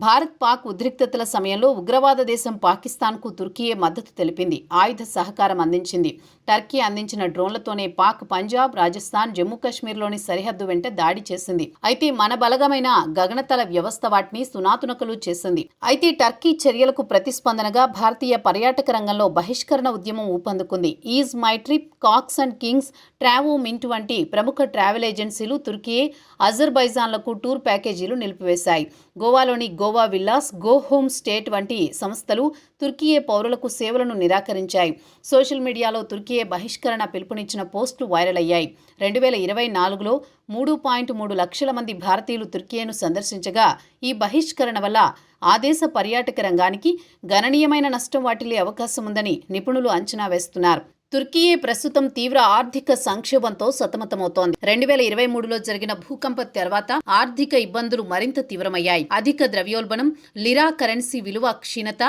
భారత్ పాక్ ఉద్రిక్తతల సమయంలో ఉగ్రవాద దేశం పాకిస్తాన్కు తుర్కీయే మద్దతు తెలిపింది. ఆయుధ సహకారం అందించింది. టర్కీ అందించిన డ్రోన్లతోనే పాక్ పంజాబ్, రాజస్థాన్, జమ్మూ కాశ్మీర్లోని సరిహద్దు వెంట దాడి చేసింది. అయితే మన బలగమైన గగనతల వ్యవస్థ వాటిని సునాతునకలు చేసింది. అయితే టర్కీ చర్యలకు ప్రతిస్పందనగా భారతీయ పర్యాటక రంగంలో బహిష్కరణ ఉద్యమం ఊపందుకుంది. Ease My Trip, Cox and Kings, Travomint వంటి ప్రముఖ ట్రావెల్ ఏజెన్సీలు తుర్కీ, అజర్బైజాన్లకు టూర్ ప్యాకేజీలు నిలిపివేశాయి. గోవాలోని Goa villas, go home state వంటి సంస్థలు తుర్కీయే పౌరులకు సేవలను నిరాకరించాయి. సోషల్ మీడియాలో తుర్కీయే బహిష్కరణ పిలుపునిచ్చిన పోస్టులు వైరల్ అయ్యాయి. 2024లో 3.3 లక్షల మంది భారతీయులు తుర్కీయేను సందర్శించగా ఈ బహిష్కరణ వల్ల ఆ దేశ పర్యాటక రంగానికి గణనీయమైన నష్టం వాటిల్లే అవకాశం ఉందని నిపుణులు అంచనా వేస్తున్నారు. తుర్కీయే ప్రస్తుతం తీవ్ర ఆర్థిక సంక్షోభంతో సతమతమవుతోంది. 2023లో జరిగిన భూకంపం తర్వాత ఆర్థిక ఇబ్బందులు మరింత తీవ్రమయ్యాయి. అధిక ద్రవ్యోల్బణం, లిరా కరెన్సీ విలువ క్షీణత,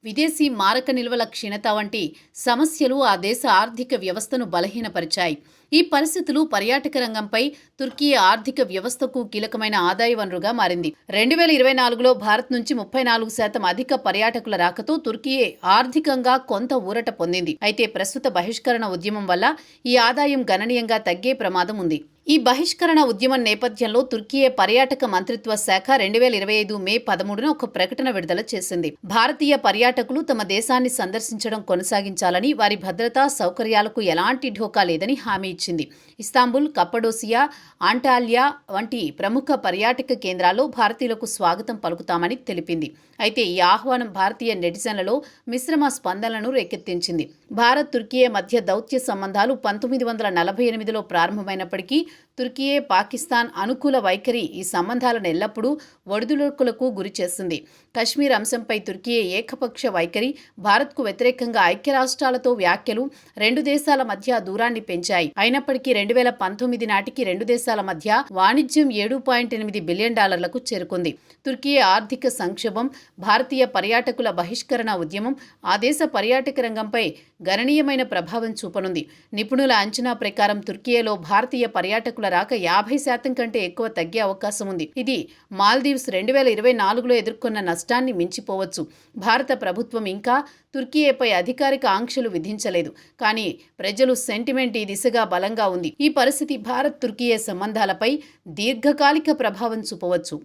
విదేశీ మారక నిల్వల క్షీణత వంటి సమస్యలు ఆ దేశ ఆర్థిక వ్యవస్థను బలహీనపరిచాయి. ఈ పరిస్థితులు పర్యాటక రంగంపై తుర్కీ ఆర్థిక వ్యవస్థకు కీలకమైన ఆదాయ వనరుగా మారింది. 2024లో భారత్ నుంచి 34% అధిక పర్యాటకుల రాకతో తుర్కీయే ఆర్థికంగా కొంత ఊరట పొందింది. అయితే ప్రస్తుత బహిష్కరణ ఉద్యమం వల్ల ఈ ఆదాయం గణనీయంగా తగ్గే ప్రమాదం ఉంది. ఈ బహిష్కరణ ఉద్యమం నేపథ్యంలో తుర్కీయే పర్యాటక మంత్రిత్వ శాఖ 2025 మే 13న ఒక ప్రకటన విడుదల చేసింది. భారతీయ పర్యాటకులు తమ దేశాన్ని సందర్శించడం కొనసాగించాలని, వారి భద్రతా సౌకర్యాలకు ఎలాంటి ఢోకా లేదని హామీ ఇచ్చింది. ఇస్తాంబుల్, కప్పడోసియా, ఆంటాల్యా వంటి ప్రముఖ పర్యాటక కేంద్రాల్లో భారతీయులకు స్వాగతం పలుకుతామని తెలిపింది. అయితే ఈ ఆహ్వానం భారతీయ నెటిజన్లలో మిశ్రమ స్పందనలను రేకెత్తించింది. భారత్, తుర్కీయే మధ్య దౌత్య సంబంధాలు 1948లో ప్రారంభమైనప్పటికీ తుర్కీయే, పాకిస్తాన్ అనుకూల వైఖరి ఈ సంబంధాలను ఎల్లప్పుడూ ఒడిదుడుకులకు గురిచేసింది. కశ్మీర్ అంశంపై తుర్కీయే ఏకపక్ష వైఖరి, భారత్కు వ్యతిరేకంగా ఐక్యరాష్ట్రాలతో వ్యాఖ్యలు రెండు దేశాల మధ్య దూరాన్ని పెంచాయి. అయినప్పటికీ 2019 నాటికి రెండు దేశాల మధ్య వాణిజ్యం $7.8 బిలియన్ చేరుకుంది. తుర్కీయే ఆర్థిక సంక్షోభం, భారతీయ పర్యాటకుల బహిష్కరణ ఉద్యమం ఆ దేశ పర్యాటక రంగంపై గణనీయమైన ప్రభావం చూపనుంది. నిపుణుల అంచనా ప్రకారం తుర్కీయేలో భారతీయ పర్యాటకుల రాక 50% కంటే ఎక్కువ తగ్గే అవకాశం ఉంది. ఇది మాల్దీవ్స్ 2024లో ఎదుర్కొన్న నష్టాన్ని మించిపోవచ్చు. భారత ప్రభుత్వం ఇంకా తుర్కీయేపై అధికారిక ఆంక్షలు విధించలేదు. కానీ ప్రజలు సెంటిమెంట్ ఈ దిశగా బలంగా ఉంది. ఈ పరిస్థితి భారత్, తుర్కీయే సంబంధాలపై దీర్ఘకాలిక ప్రభావం చూపవచ్చు.